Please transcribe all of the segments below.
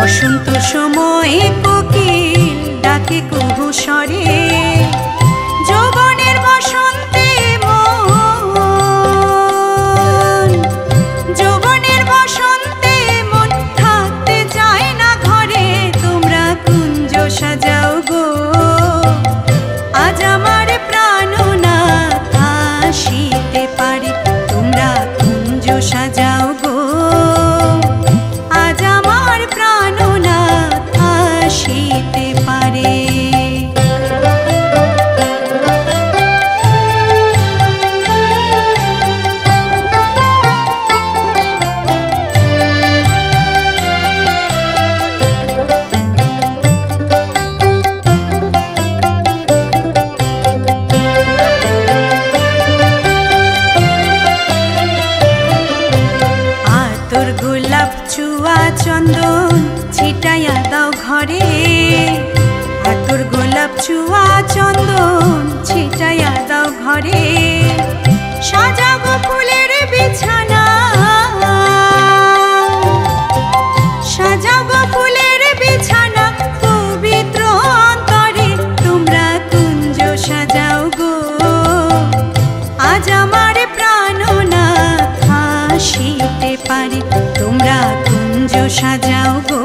বসন্ত সময়ে কোকিল ডাকে কুহু স্বরে, যৌবনের বসন্তে মন, যৌবনের বসন্তে মন থাকতে চায় না ঘরে। তোমরা কুঞ্জ সাজাও গো, আজ আমার প্রাণনাথ আসিতে পারে। তোমরা কুঞ্জ সাজাও গো, আজ আমার প্রাণনাথ আসিতে পারে। চন্দন ছিটাইয়া দাও ঘরে, আতর গোলাপ ছুয়া চন্দন ছিটাইয়া দাও ঘরে। সাজাবো ফুলের বিছানা, সাজাবো ফুলের বিছানা পবিত্র অন্তরে। তোমরা কুঞ্জ সাজাও গো, আজ আমার প্রাণনাথ আসিতে পারে। তোমরা কুঞ্জ সাজাও গো,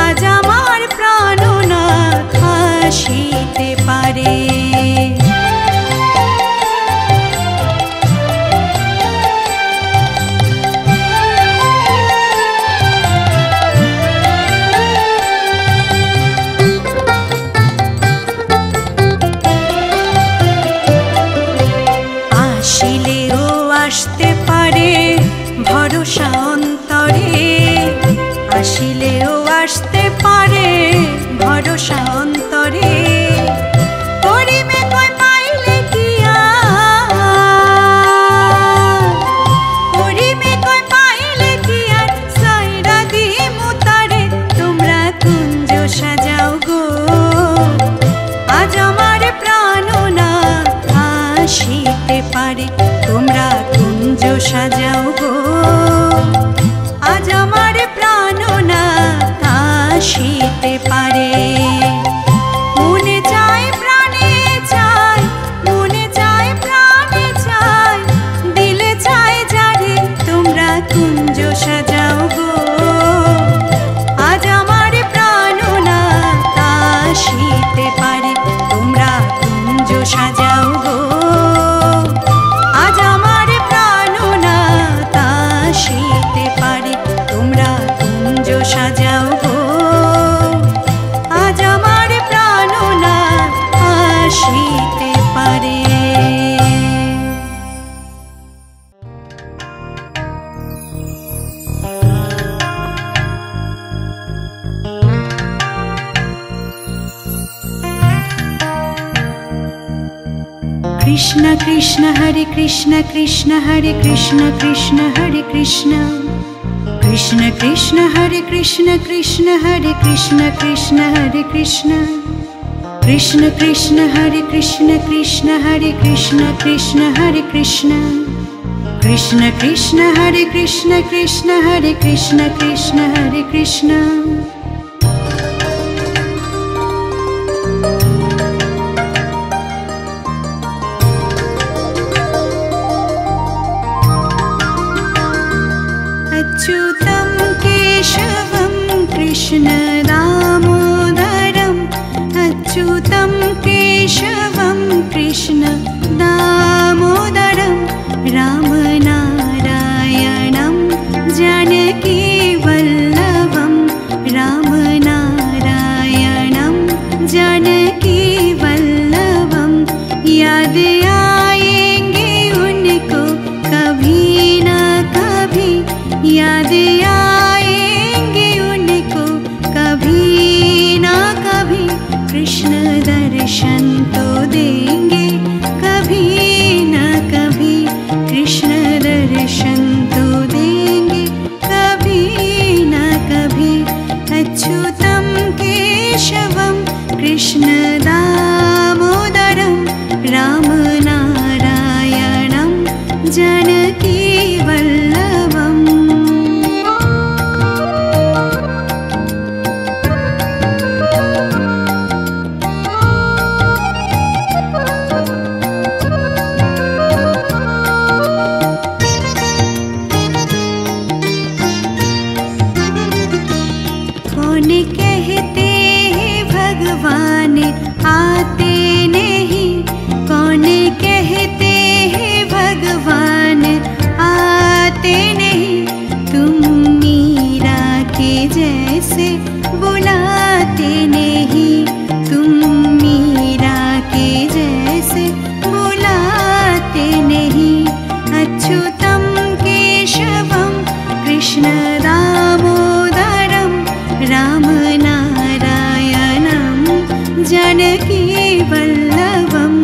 আজ আমার প্রাণনাথ আসিতে পারে। আসিলেও আসতে পারে ভরসা অন্তরে, আসিলেও আসতে পারে ভরসা অন্তরে। করিমে কই পাইলে কি আর, করিমে কই পাইলে কি আর সাইরা দিমু তারে। তোমরা কুঞ্জ সাজাও গো, আজ আমার প্রাণনাথ আসিতে পারে। তোমরা কুঞ্জ সাজাও গো, আজ আমার প্রাণনাথ আসিতে পারে। মনে চায় প্রাণে চায়, মনে চায় প্রাণে চায়, দিলে চায় যারে। তোমরা কুঞ্জ সাজাও গো, আজ আমার প্রাণনাথ আসিতে পারে। তোমরা কুঞ্জ সাজাও গো, আজ আমার প্রাণনাথ আসিতে পারে। তোমরা কুঞ্জ সাজাও গো, আজ আমার প্রাণনাথ আসিতে পারে। কৃষ্ণ কৃষ্ণ হরে কৃষ্ণ, কৃষ্ণ হরে কৃষ্ণ, কৃষ্ণ হরে Krishna, Krishna Krishna Hare Krishna Krishna Hare Krishna Krishna Hare Krishna Krishna Krishna Hare Krishna Krishna Hare Krishna Krishna Hare Krishna Krishna Krishna Hare Krishna Krishna Hare Krishna Krishna Hare Krishna Achyutam Keshavam Krishna Damodaram Achyutam Keshavam Krishna Damodaram Ramanarayanam Janaki Vallavam Ramanarayanam Janaki Vallavam Yaad aayenge unko kabhi na kabhi याद आएंगे उनको कभी ना कभी कृष्ण दर्शन तो देंगे कभी ना कभी कृष्ण दर्शन तो देंगे कभी ना कभी अच्युतम केशवम कृष्ण दामोदरम रामनारायणम जानकी वल्लभम कौन कहते हैं भगवान आते नहीं कौन कहते हैं भगवान आते नहीं तुम मीरा के जैसे बुलाते नहीं तुम मीरा के जैसे बुलाते नहीं अच्युतम केशवम कृष्ण दामोदरम रामनारायणं जानकी वल्लभम्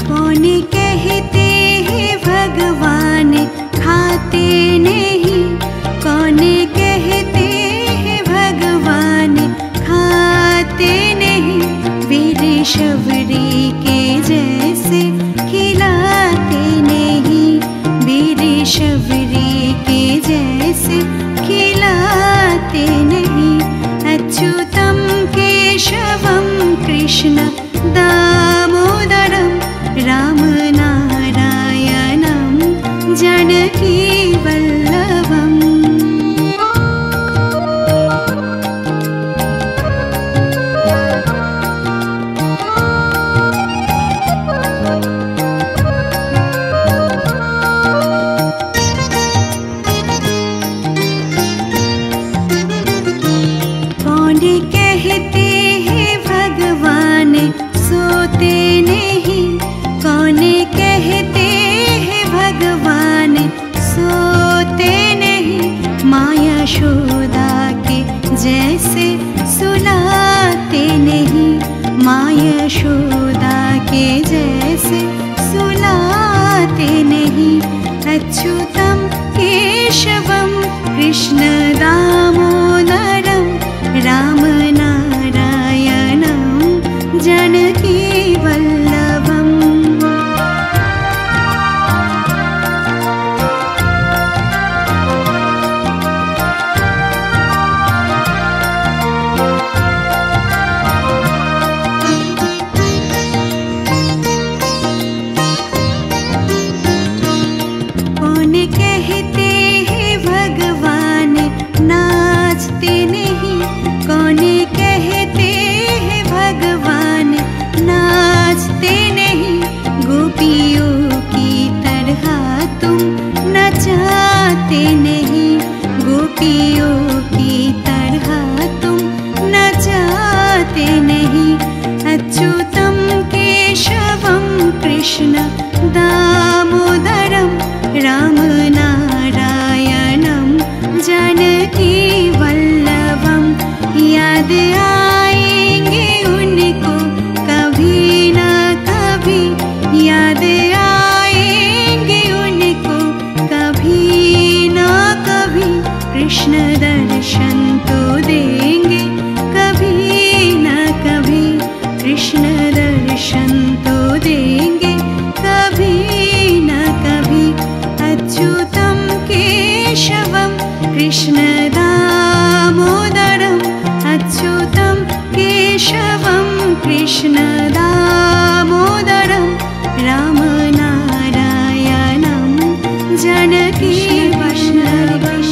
कौन कहते हैं भगवान खाते नहीं कौन कहते हैं भगवान खाते नहीं वीर शबरी के जैसे खिलाते नहीं वीर शबरी के जैसे खिलाते नहीं अच्युतम केशवम कृष्ण दामोदरम रामनारायणं जानकी वल्लभम् कौन कहते हैं भगवान सोते नहीं कौन कहते हैं भगवान सोते नहीं माया यशोदा के जैसे सुलाते नहीं माया यशोदा के जैसे सुलाते नहीं अच्युतम केशवम कृष्ण दामोदरम रामनारायणं जानकी वल्लभम् कौन कहते हैं भगवान नाचते नहीं कौन कहते हैं भगवान नाचते नहीं गोपियों की तरह तुम नचाते नहीं गोपियों की तरह तुम नचाते नहीं अच्युतम केशवम कृष्ण दामोदरम रामना कृष्ण दर्शन तो देंगे कभी न कभी, कृष्ण दर्शन तो देंगे कभी न कभी। अच्युतं केशवं कृष्ण दामोदरम्, अच्युतं केशवं कृष्ण दामोदरं, रामनारायणं जानकी वल्लभं,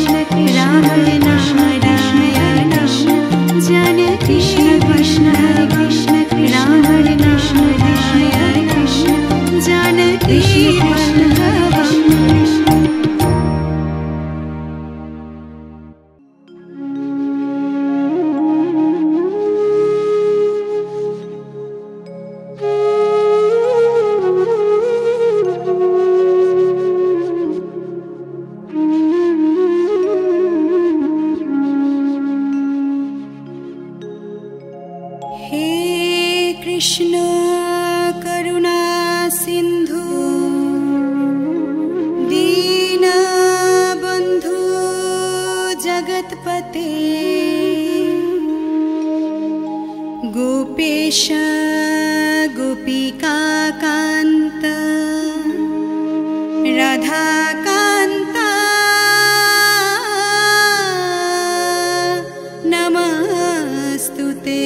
रामनारायणं जानकी वल्लभं, रामनारायणं जानकी वल्लभम्। कृष्ण करुणा सिंधु दीनबंधु जगतपते, गोपेश गोपिकाकांत राधाकांत नमस्तुते।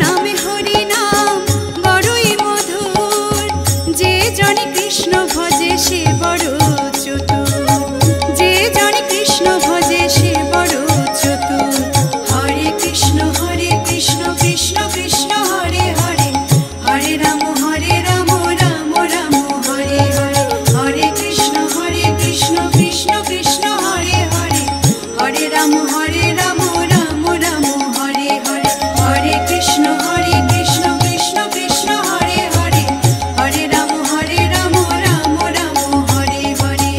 নামে হরি নাম বড়ই মধুর, যে জনে কৃষ্ণ ভজে সে বড় চতুর, যে জনে কৃষ্ণ ভজে সে বড় চতুর। হরে কৃষ্ণ কৃষ্ণ কৃষ্ণ হরে হরে, হরে রাম রাম রাম হরে হরে, হরে কৃষ্ণ কৃষ্ণ কৃষ্ণ হরে হরে, হরে রাম রাম রাম হরে হরে, হরে কৃষ্ণ কৃষ্ণ কৃষ্ণ হরে হরে, হরে রাম রাম রাম হরে হরে।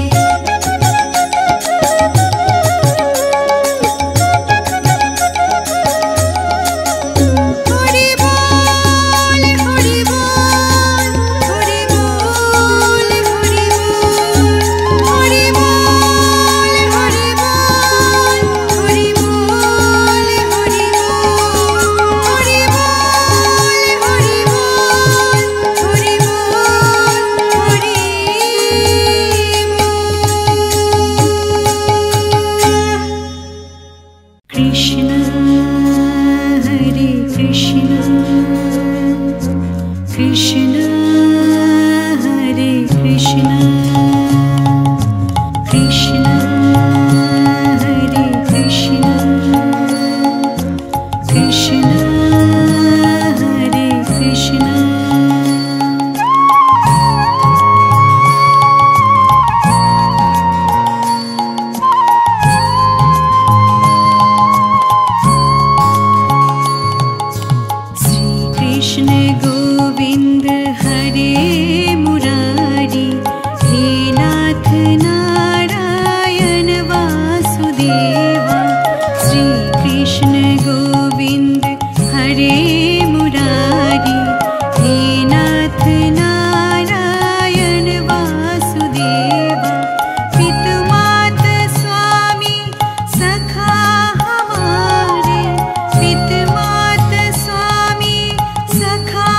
হরি বল হরি বল, হরি বল হরি বল, হরি বল হরি বল, হরি বল হরি বল, হরি বল হরি বল, হরি বল হরি বল। কৃষ্ণ হরে কৃষ্ণ, কৃষ্ণ হরে কৃষ্ণ, কৃষ্ণ হরে কৃষ্ণ, কৃষ্ণ হরে কৃষ্ণ। कृष्ण गोविंद हरे मुरारी, हे नाथ नारायण वासुदेवा। श्री कृष्ण गोविंद हरे मुरारी, हे नाथ नारायण वासुदेवा। पितु मात स्वामी सखा हमारे, पितु मात स्वामी सखा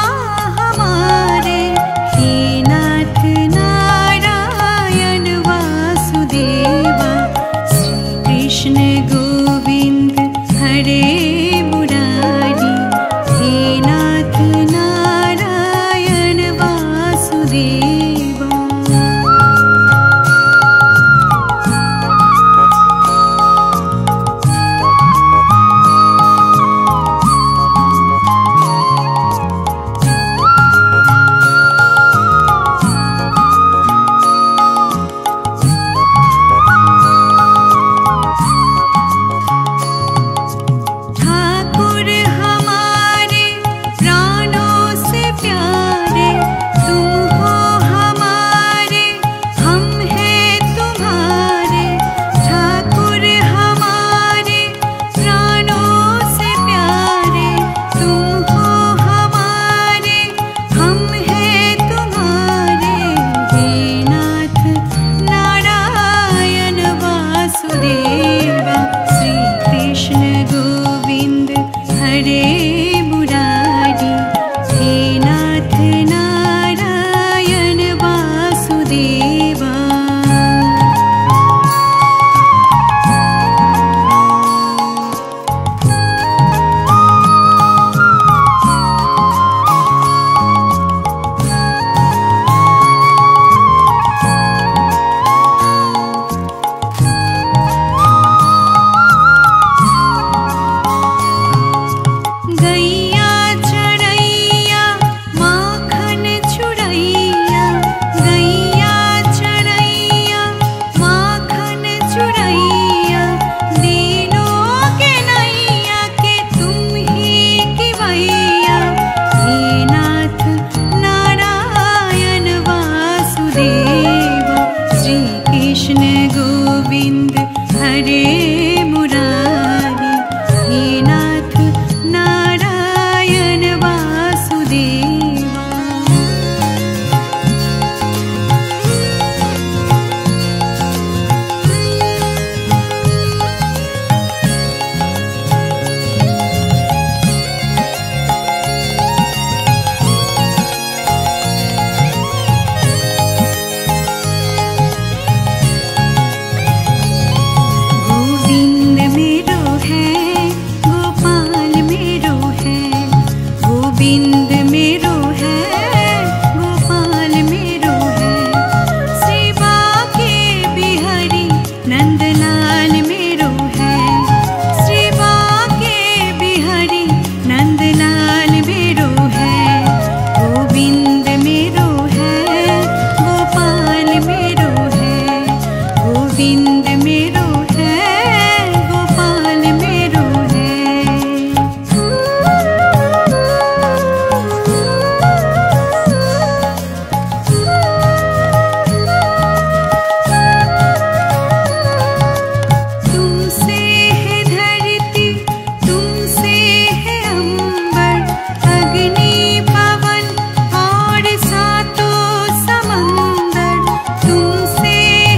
गोविंद मेरो है, गोपाल मेरो है, श्री बाके बिहारी नंदलाल मेरो है, श्री बाके बिहारी नंदलाल मेरो है, गोविंद मेरो है, गोपाल मेरो है, गोविंद मेरो है, गोपाल मेरो है। तुमसे है धरती, तुमसे है अंबर, अग्नि पवन और सातों समंदर। तुमसे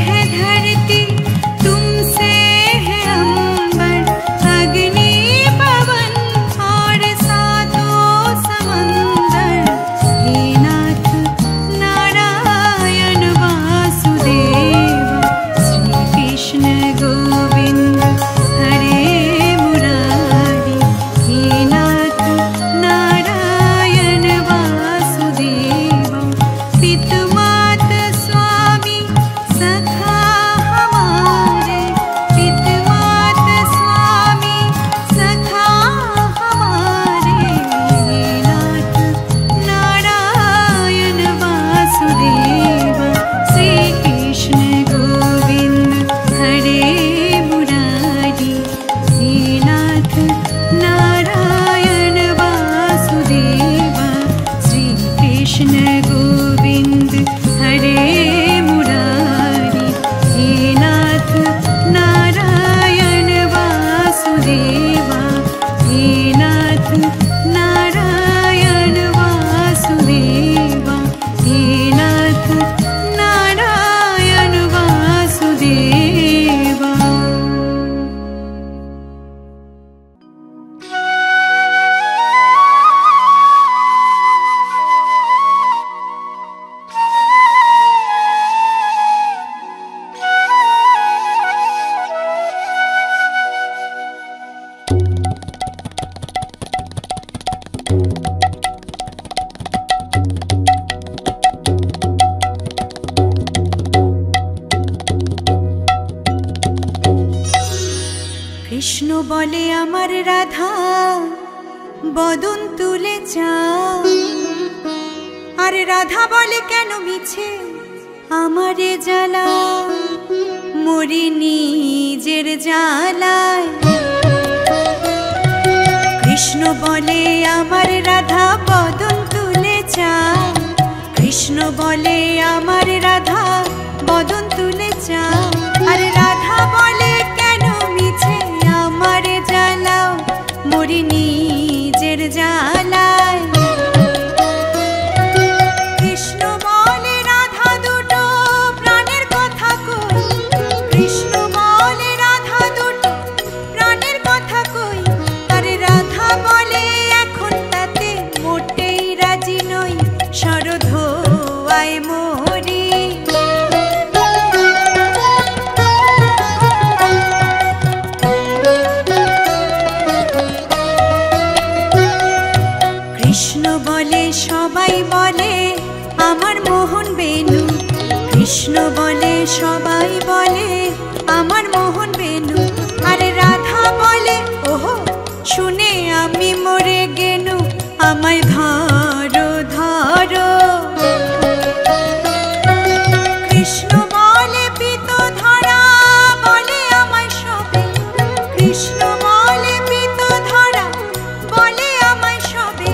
है धरती, तुमसे है अंबर, अग्नि पवन और सातों समंदर। हे नाथ नारायण वासुदेव, श्री कृष्ण गोविंद हरे मुरारी। हे नाथ नारायण वासुदेव, पितुमात स्वामी सखा हमारे, पितुमात स्वामी सखा हमारे। हे नाथ नारायण वासुदेव, श्री कृष्ण गोविंद हरे मुरारी। हे नाथ नारायण वासुदेव, श्री कृष्ण गोविंद हरे मुरारी। हे नाथ नारायण वासुदेव, हे नाथ नारायण वासुदेव, हे नाथ नारायण वासुदेव। কৃষ্ণ বলে আমার রাধা বদন তুলে চাও, আর রাধা বলে কেন মিছে আমারে জ্বালা, মরি নিজের জ্বালায়। কৃষ্ণ বলে আমার রাধা বদন তুলে চাও, কৃষ্ণ বলে আমার রাধা বদন তুলে চাও, আর রাধা বলে কেন মিছে আমারে জ্বালাও, মরি নিজের জ্বালায়। কৃষ্ণ বলে রাধা দুটো প্রাণের কথা কই, কৃষ্ণ বলে রাধা দুটো প্রাণের কথা কই, আর রাধা বলে এখন তাতে মোটেই রাজি নই, শরধোয়ায় মরি। কৃষ্ণ বলে সবাই বলে আমার মোহন বেনু, কৃষ্ণ বলে সবাই বলে আমার মোহন বেনু, আরে রাধা বলে ওহো শুনে আমি মরে গেনু, আমায় ধরো ধরো। কৃষ্ণ বলে পিত ধরা বলে আমায় সবে, কৃষ্ণ বলে পিত ধরা বলে আমায় সবে,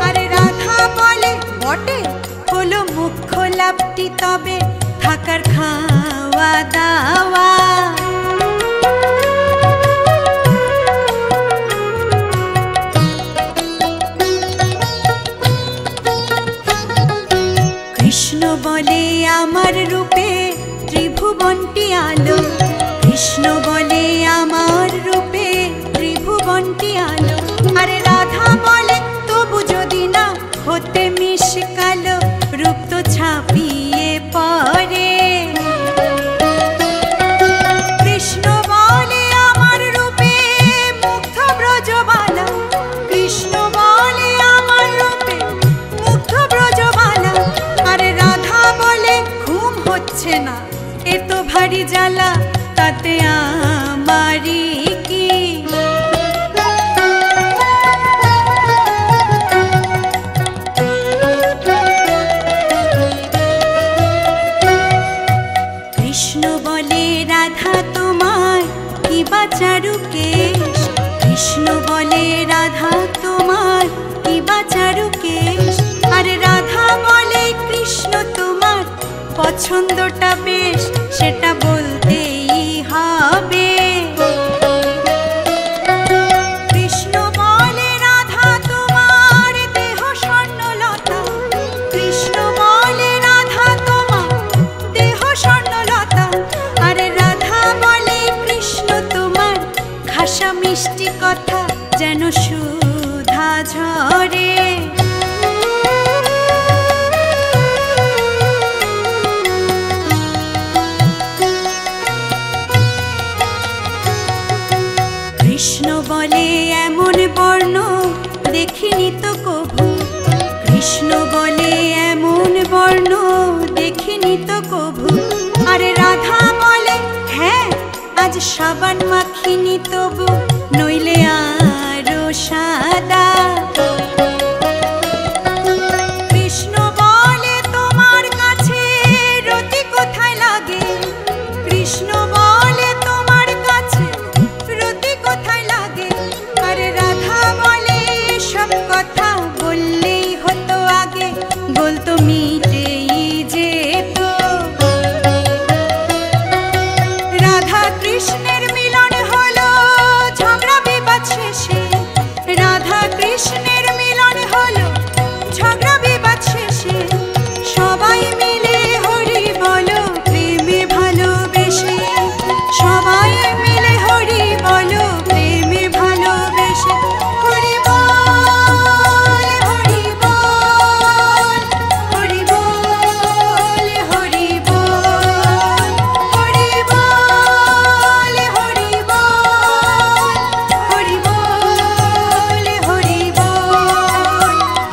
আরে রাধা বলে বটে হলো মুখ্য লাভটি তবে থাকার খাওয়া দাওয়া। কৃষ্ণ বলে আমার রূপে ত্রিভুবনটি আলো, কৃষ্ণ বলে আমার রূপে ত্রিভুবনটি আলো, আরে রাধা বলে তবু যদি না হতে মিশ কালো, রূপ তো ছাপিয়ে পড়ে। কৃষ্ণ বলে আমার রূপে মুগ্ধ ব্রজবালা, কৃষ্ণ বলে আমার রূপে বোঝে না, এ তো ভারী জ্বালা, তাতে আমারই কি। কৃষ্ণ বলে রাধা তোমার কি বাচারু কেশ, কৃষ্ণ বলে রাধা তোমার কি বাচারু কেশ, আর রাধা বলে কৃষ্ণ তোমার পছন্দটা বেশ, সেটা বলতেই হবে। কৃষ্ণ বলে রাধা তোমার দেহ স্বর্ণলতা, কৃষ্ণ বলে রাধা তোমার দেহ স্বর্ণলতা, আর রাধা বলে কৃষ্ণ তোমার খাসা মিষ্টি কথা যেন সুধা ঝরে। কৃষ্ণ বলে এমন বর্ণ দেখিনি তো কভু, কৃষ্ণ বলে এমন বর্ণ দেখিনি তো কভু, আরে রাধা বলে হ্যাঁ আজ সাবান মাখিনি তবু, নইলে আরো সাদা। কৃষ্ণ বলে তোমার কাছে রতি কোথায় লাগে, কৃষ্ণ বলে তোমার কাছে রতি কোথায় লাগে, আরে রাধা বলে সব কথা বললেই হতো আগে, বলতো মিটেই যেত। রাধা কৃষ্ণের মিলন হলো ঝগড়া বিবাদ শেষে, রাধা কৃষ্ণের মিলন হলো ঝগড়া বিবাদ শেষে, সবাই মিলে হরি বলো প্রেমে ভালোবেসে, সবাই মিলে হরি বলো প্রেমে ভালোবেসে। হরি বল হরি বল হরি বল হরি বল হরি বল হরি বল হরি বল হরি বল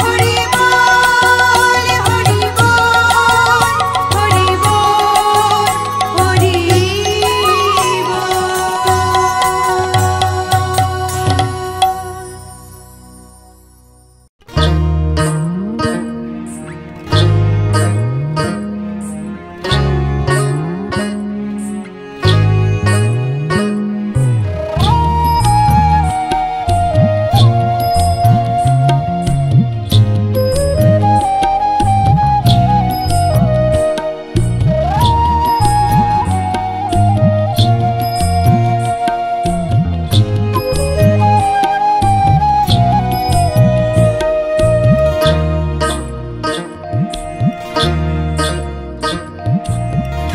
হরি বল হরি বল হরি বল হরি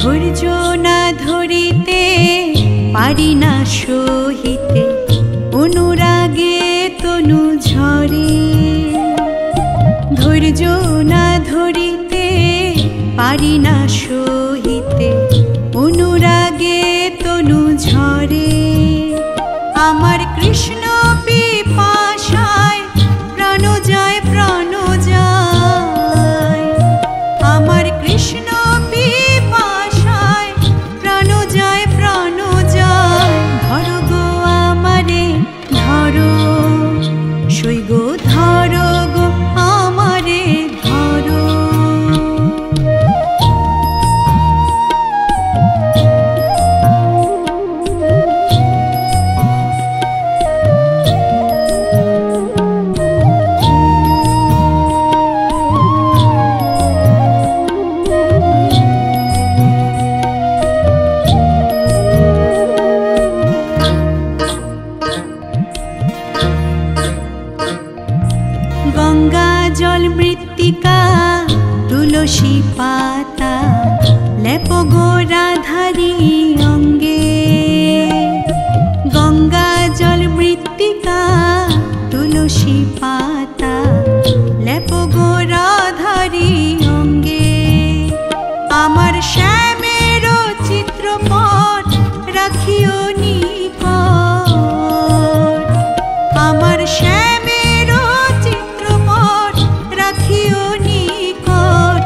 ধৈর্য না ধরিতে পারি না সহিতে, অনুরাগে তনু ঝরে। ধৈর্য না ধরিতে পারি না সহিতে, অনুরাগে তনু ঝরে। আমার কৃষ্ণ পিপাসায় প্রাণ যায় প্রাণ যায়, আমার কৃষ্ণ পিপাসায় প্রাণ যায় প্রাণ যায়। ধরো গো আমারে ধরো, সই গো ধরো গো আমারে ধরো। গঙ্গা জল মৃত্তিকা তুলসী পাতা, লেপ গো রাধারি অঙ্গে। গঙ্গা জল মৃত্তিকা তুলসী পাতা, লেপ গো রাধারি অঙ্গে। আমার শ্যামের চিত্রপট রাখিও নিকট, আমার শ্যামের চিত্রপট রাখিও নিকট।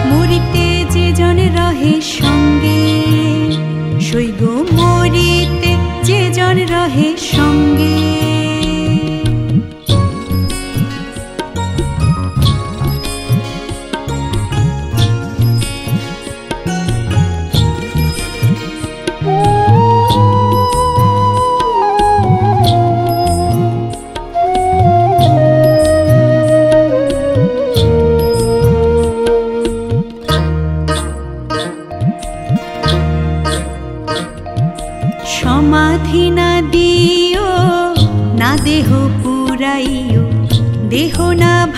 মরিতে যে জন রহে সঙ্গ,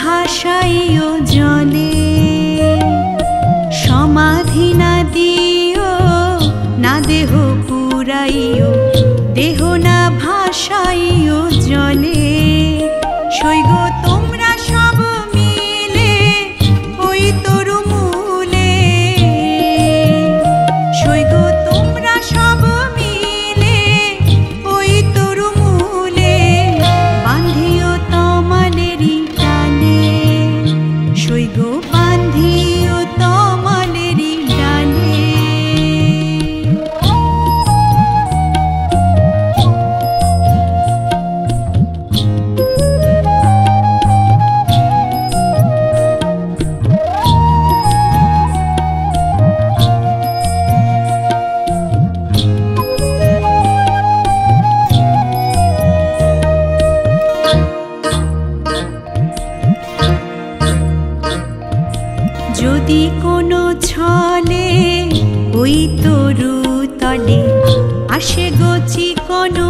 ভাসাইও জলে, সমাধি না দিও না দেহ পুরাইও, দেহ না ভাসাইও জলে। সইগো তোমরা সব মিলে ওই তরু মূলে, সইগো তোমরা সব মিলে ওই তরু মূলে, বান্ধিও তমালেরই ডালে, সইগো বান্ধিও তমালেরই ডালে। যদি কোনো ছলে ওই তরু তলে আসে গছি কোনো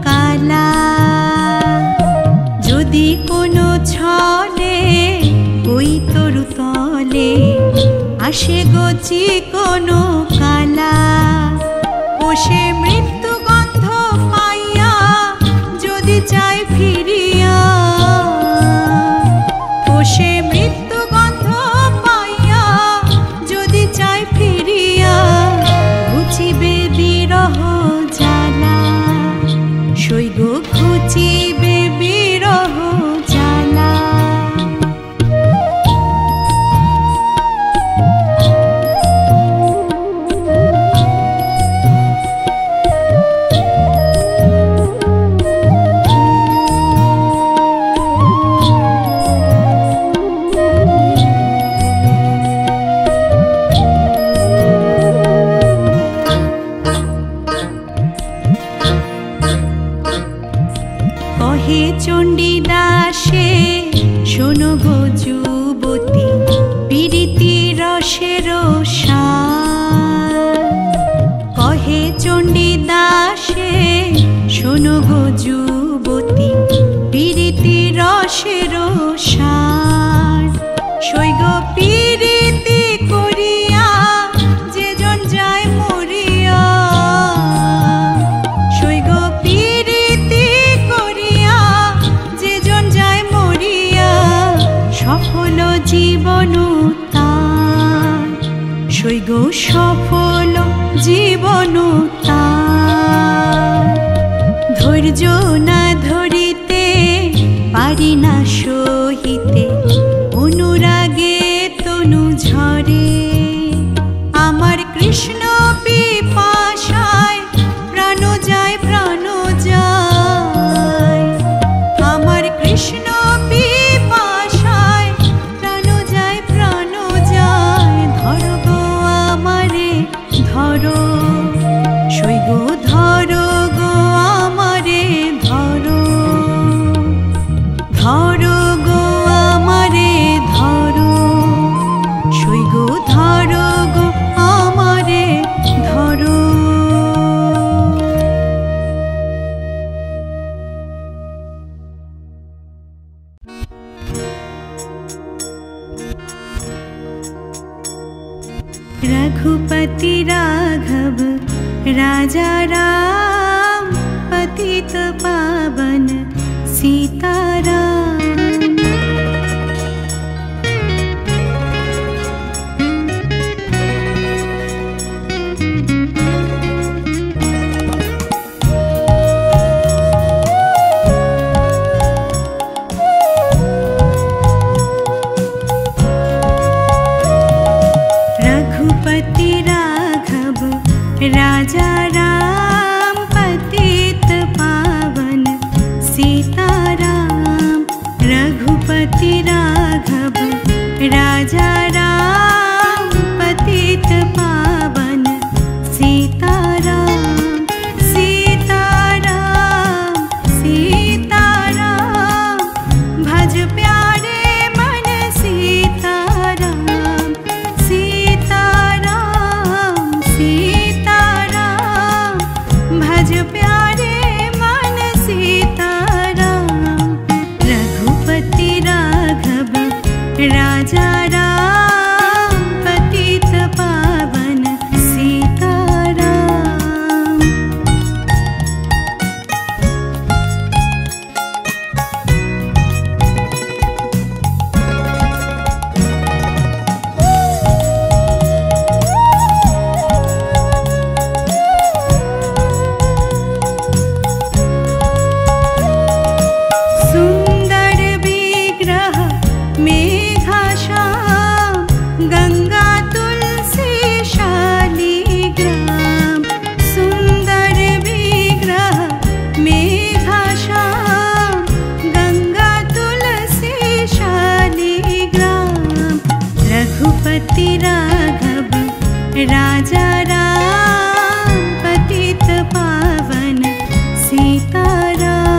কালা, যদি কোনো ছলে ওই তরু তলে আসে গছি কোনো কালা, ও সে মৃত্যু গন্ধ পাইয়া যদি চায় ফিরিয়া, ও সে মৃত্যু গন্ধ পাইয়া যদি চায় ফিরিয়া, ঘুচিবে বিরহ জ্বালা, সইগো ঘুচিবে বিরহ জ্বালা। কহে চণ্ডীদাসে শোনো গো যুবতী, পীড়িতি রসের সার। কহে চণ্ডীদাসে শোনো গো যুবতী, পীড়িতি রসের সার। সইগো পীড়িতি করিয়া যেজন যায় মরিয়া, সইগো পীড়িতি করিয়া যেজন যায় মরিয়া, সফল জীবন তার, সইগো সফল জীবন তার। ধৈর্য না ধরিতে পারি না সহিতে, অনুরাগে তনু ঝরে, আমার কৃষ্ণ পিপাসায় প্রাণ যায় প্রাণ যায়, আমার কৃষ্ণ পিপাসায় প্রাণ যায় প্রাণ যায়। ধরো গো আমারে ধরো, সইগো ধরো গো আমারে ধরো, ধরো গো আমারে ধরো, সইগো ধরো গো আমারে ধরো। रघुपति राघव राजा राम, पतित पावन सीताराम। रघुपति राघव राजा राम, पतित पावन सीताराम। रघुपति राघव राजा राम, पतित पावन सीताराम। सीताराम सीताराम, भज प्यारे मन सीताराम। सीताराम सीताराम, भज प्यारे मन सीताराम। रघुपति राघव राजा राम पतित पावन सीताराम। सुंदर विग्रह मेघाश्याम गंगा तुलसी शालिग्राम। सुंदर विग्रह मेघाश्याम गंगा तुलसी शालिग्राम। रघुपति राघव राजा राम पतित पावन सीताराम।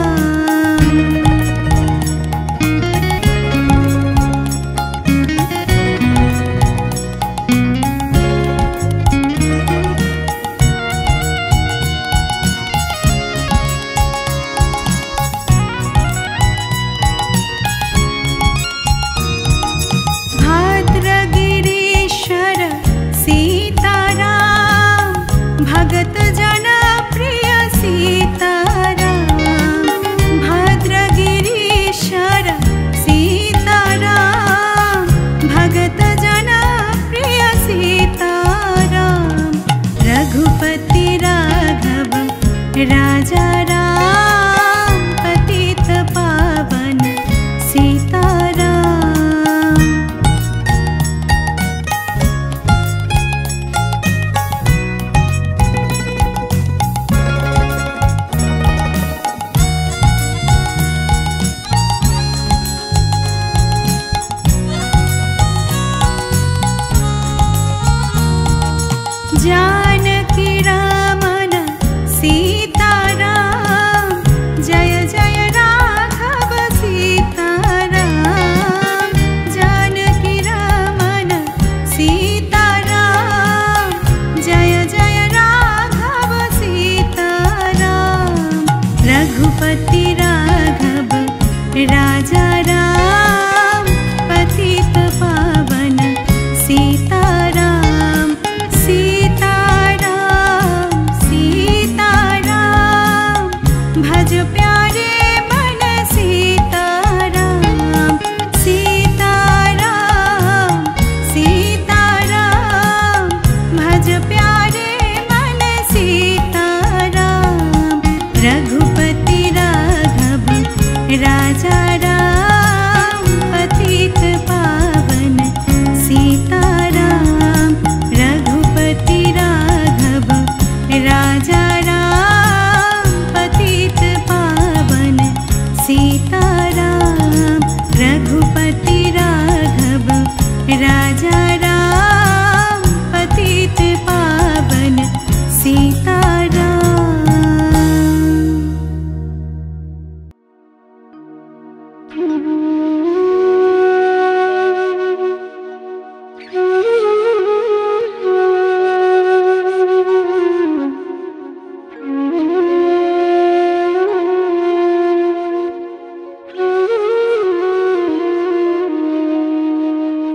भाद्रगिरीश्वर सीताराम भगत जन प्रिय सीताराम। भाद्रगिरीश्वर सीताराम भगत जन प्रिय सीताराम। रघुपति राघव राजा राम पतित पावन सीताराम। जानकी रामन सीताराम जय जय राघव सीताराम। जानकी रामन सीताराम जय जय राघव सीताराम। रघुपति राघव राजा राम पतित पावन सीताराम। सीताराम सीताराम भज प्यारे मन सीताराम। सीताराम सीताराम भज प्यारे मन सीताराम। रघुपति राघव राजा राम पतित पावन सीताराम। रघुपति राघव राजा राम पतित पावन सीताराम। रघुपति राघव राजा राम पतित पावन सीताराम।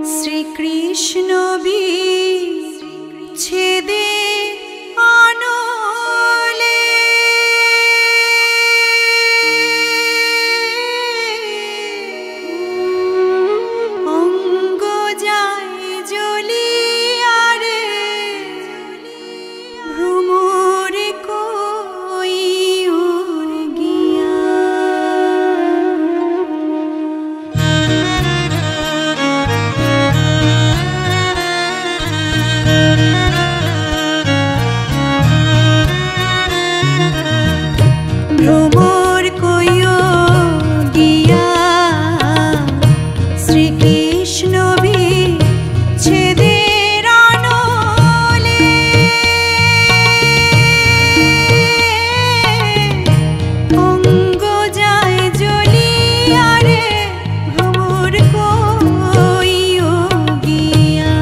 श्री कृष्ण विच्छेदे अनले অঙ্গ যায় জ্বলিয়ারে ভ্রমর কই গিয়া। ভ্রমর কইও গিয়া শ্রীকৃষ্ণ বিচ্ছেদের অনলে। অঙ্গ যায় জ্বলিয়ারে ভ্রমর কইও গিয়া।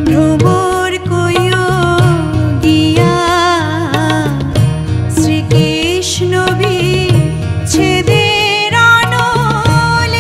ভ্রমর কইও গিয়া শ্রীকৃষ্ণ বিচ্ছেদের অনলে।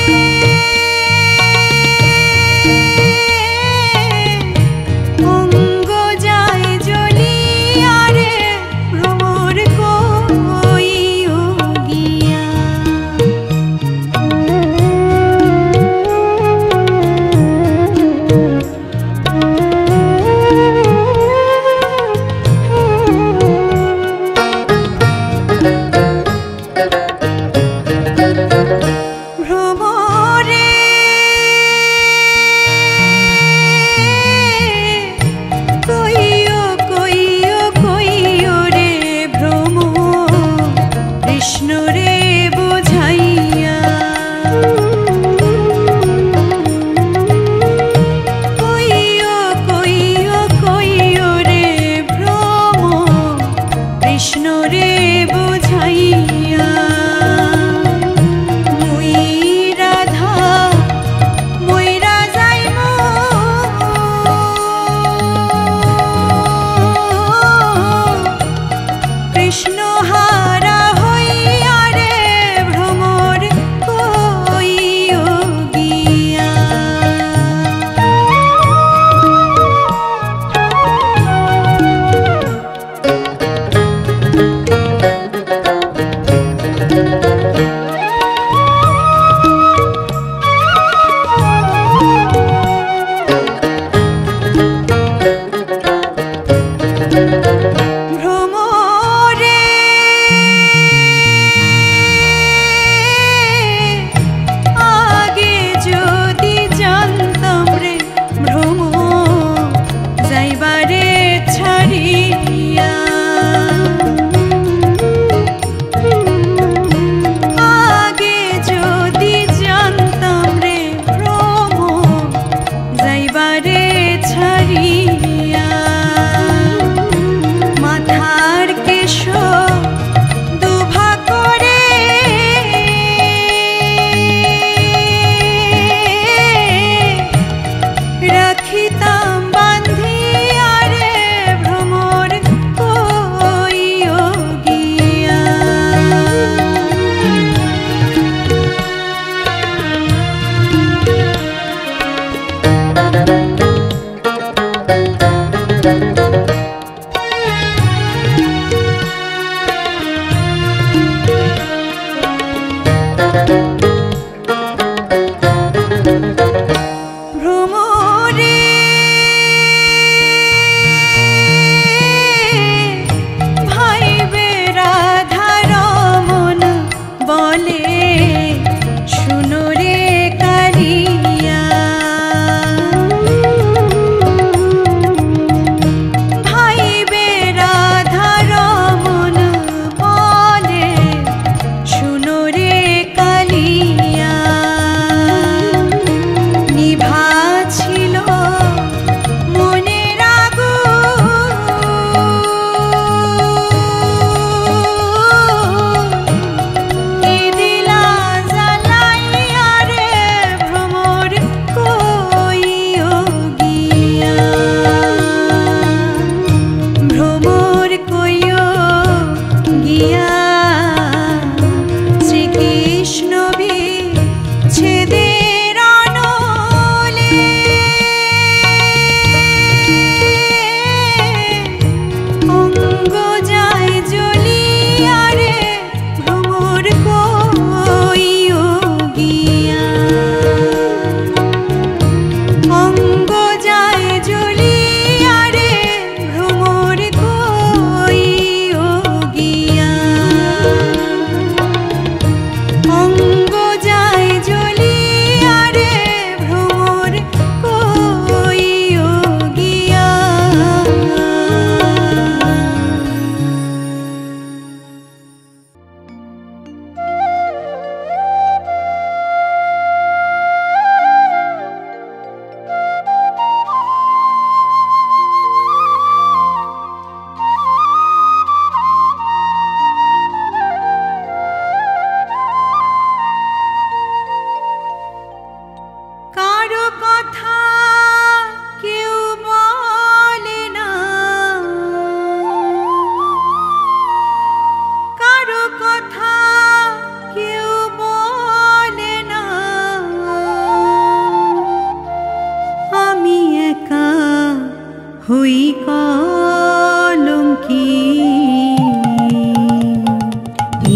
হই কলঙ্কি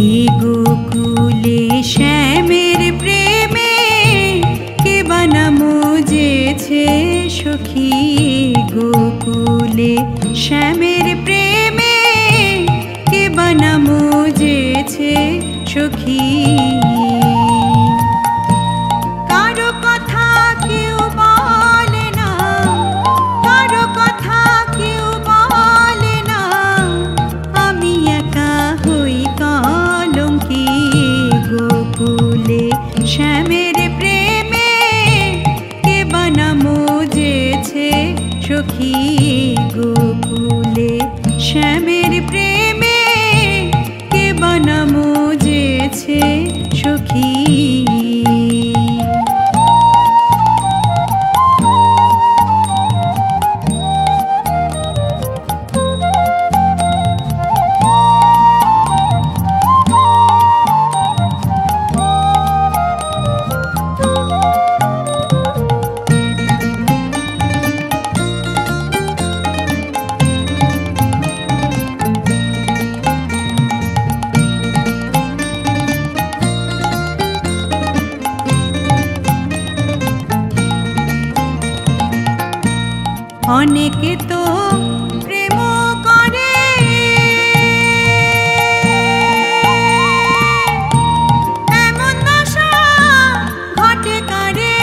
এ গোকুলে শ্যামের প্রেমে কে বানা মুজেছে সখী গোকুলে শ্যামের প্রেমে কে বানা মুজেছে সখী কারো কথা কেউ বলে না কারো কথা কেউ বলে না আমি একা হই কলঙ্কি গোকুলে শ্যামের প্রেমে কে বানা মুজেছে সখী গোকুলে শ্যামের প্রেমে কে বানা মুজেছে সখী অনেকে তো প্রেম করে এমন দশা ঘটে করে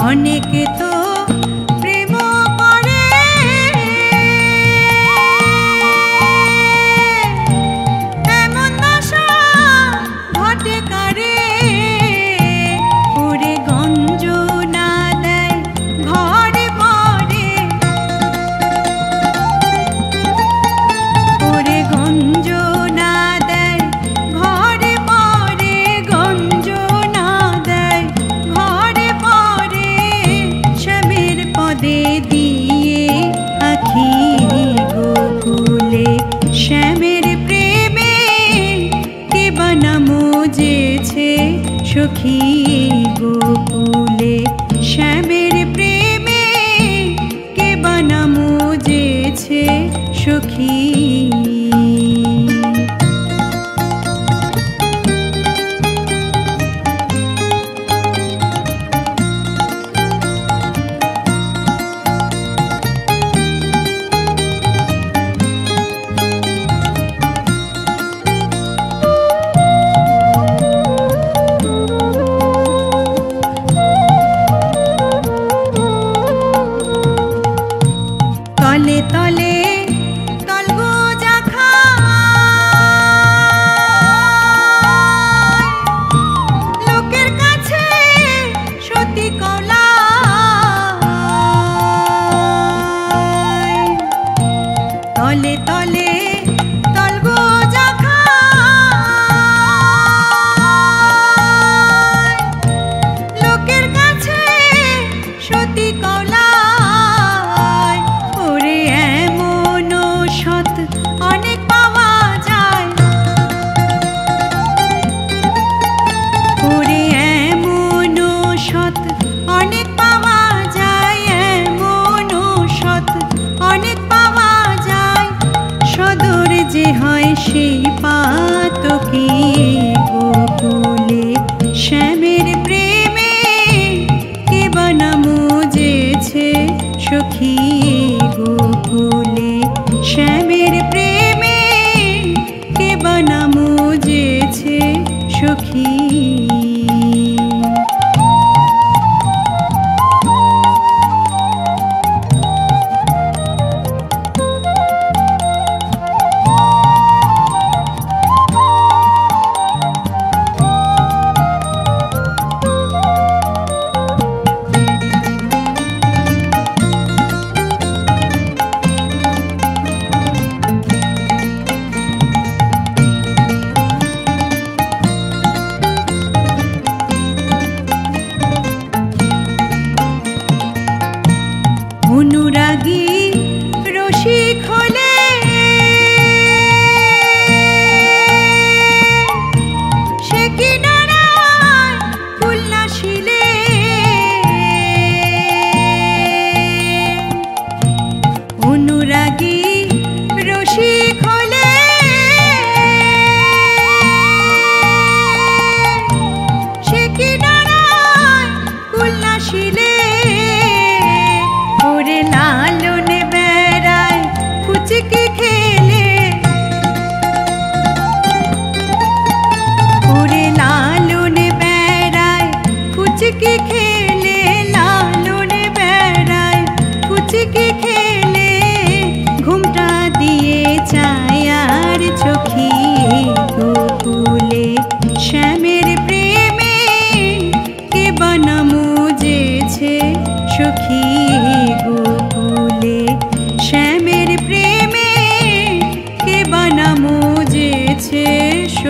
অনেকে তো প্রেম করে এমন দশা ঘটে করে শ্যামের প্রেমে কে বানা মুজেছে সখী গোকুলে শ্যামের প্রেমে কে বানা মুজেছে সখী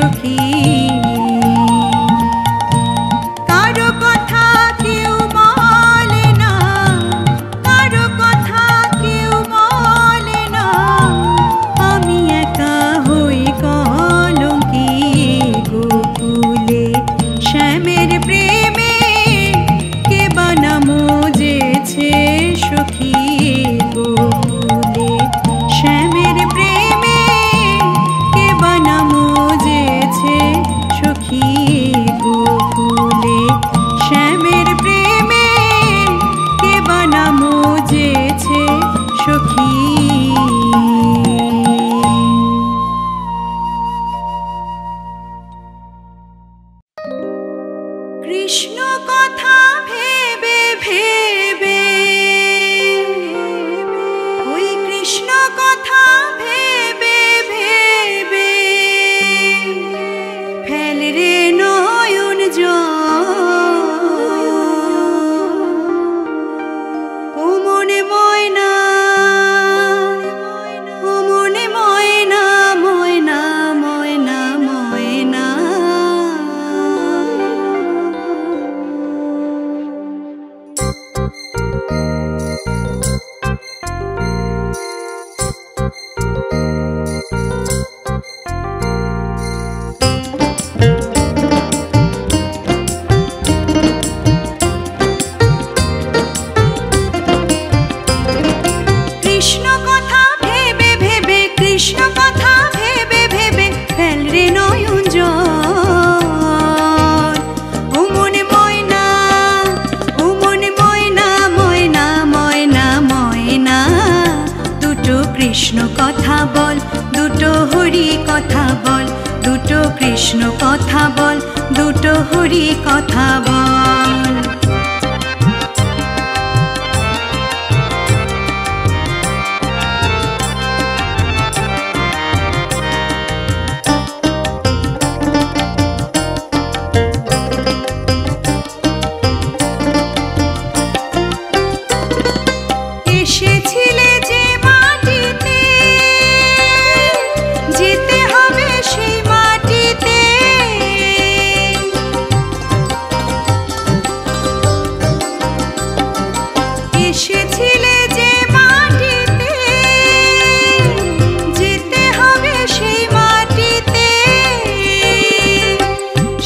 সখী। কারো কথা কেউ বলে না, কারো কথা কেউ বলে না, আমি একা হই কলঙ্কি গোকুলে শ্যামের প্রেমে কে বানা মজেছে সখী গোকুলে শ্যামের প্রেমে কে বানা মজেছে সখী গোকুলে শ্যামের প্রেমে কে বানা মজেছে সখী। কৃষ্ণ কথা ভেবে ভেবে, ওই কৃষ্ণ কথা ভেবে ভেবে ফেল রে নয়ন জল। ও মনে ময়না, ও মনে ময়না, ময়না ময়না ময়না। কৃষ্ণ কথা ভেবে ভেবে, কৃষ্ণ কথা ভেবে ভেবে ফেল রে নয়ন জল। ও মনে ময়না, ও মনে ময়না, ময়না ময়না ময়না। দুটো কৃষ্ণ কথা বল, দুটো হরি কথা বল, দুটো কৃষ্ণ কথা বল, দুটো হরি কথা বল। এসেছিলে যে মাটিতে, যেতে হবে সেই মাটিতে। এসেছিলে যে মাটিতে, যেতে হবে সেই মাটিতে।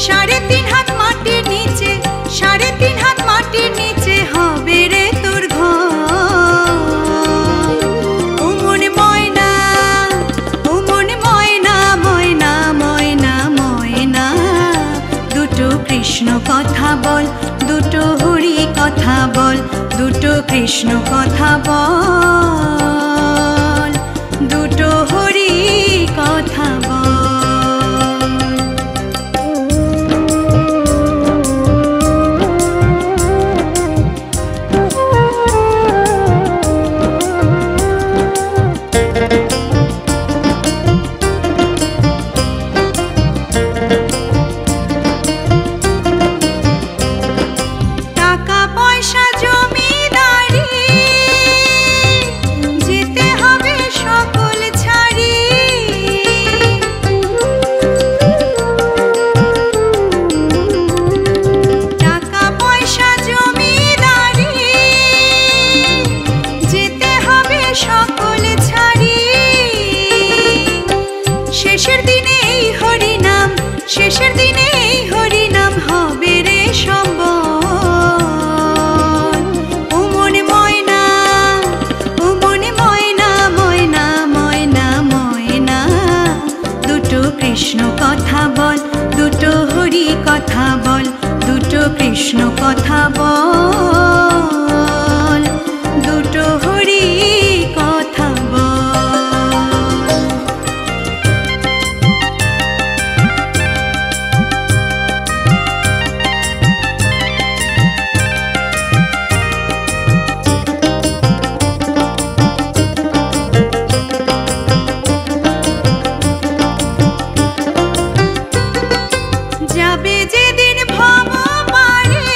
3.5 হাত মাটির নিচে, 3.5 হাত মাটির নিচে হবে রে তোর ঘর। ও মনে ময়না, ও মনে ময়না, ময়না ময়না ময়না। দুটো কৃষ্ণ কথা বল, দুটো হরি কথা বল, দুটো কৃষ্ণ কথা বল, দুটো হরি কথা বল। টাকা পয়সা জমিদারি, যেতে হবে সকল ছাড়ি। টাকা পয়সা জমিদারি, যেতে হবে সকল ছাড়ি। শেষের দিনে এই হরি নাম, শেষের দিনে এই হরি নাম হবে রে সম্বল। ও মনে ময়না, ও মনে ময়না, ময়না ময়না ময়না। দুটো কৃষ্ণ কথা বল, দুটো হরি কথা বল, দুটো কৃষ্ণ কথা বল, দুটো হরি কথা বল। যাবে যেদিন ভব পারে,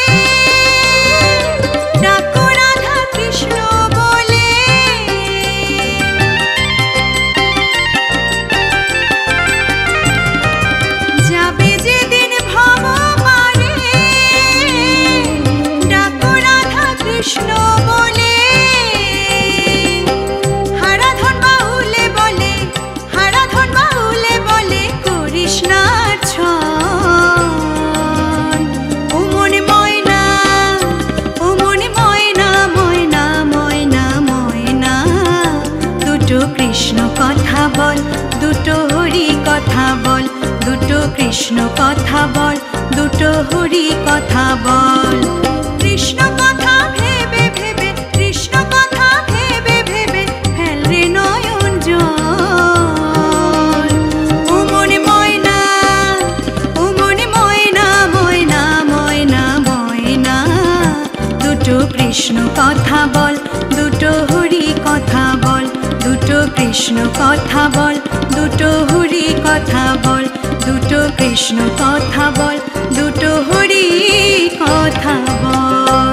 কথা বল, দুটো কৃষ্ণ কথা বল, দুটো হরি কথা বল। কৃষ্ণ কথা ভেবে ভেবে, কৃষ্ণ কথা ভেবে ভেবে ফেল রে নয়ন জল। ও মনে ময়না, ও মনে ময়না, ময়না ময়না ময়না, দুটো কৃষ্ণ কথা বল, দুটো হরি কথা বল, দুটো কৃষ্ণ কথা বল, দুটো হরি কথা বল, দুটো কৃষ্ণ কথা বল, দুটো হরি কথা বল।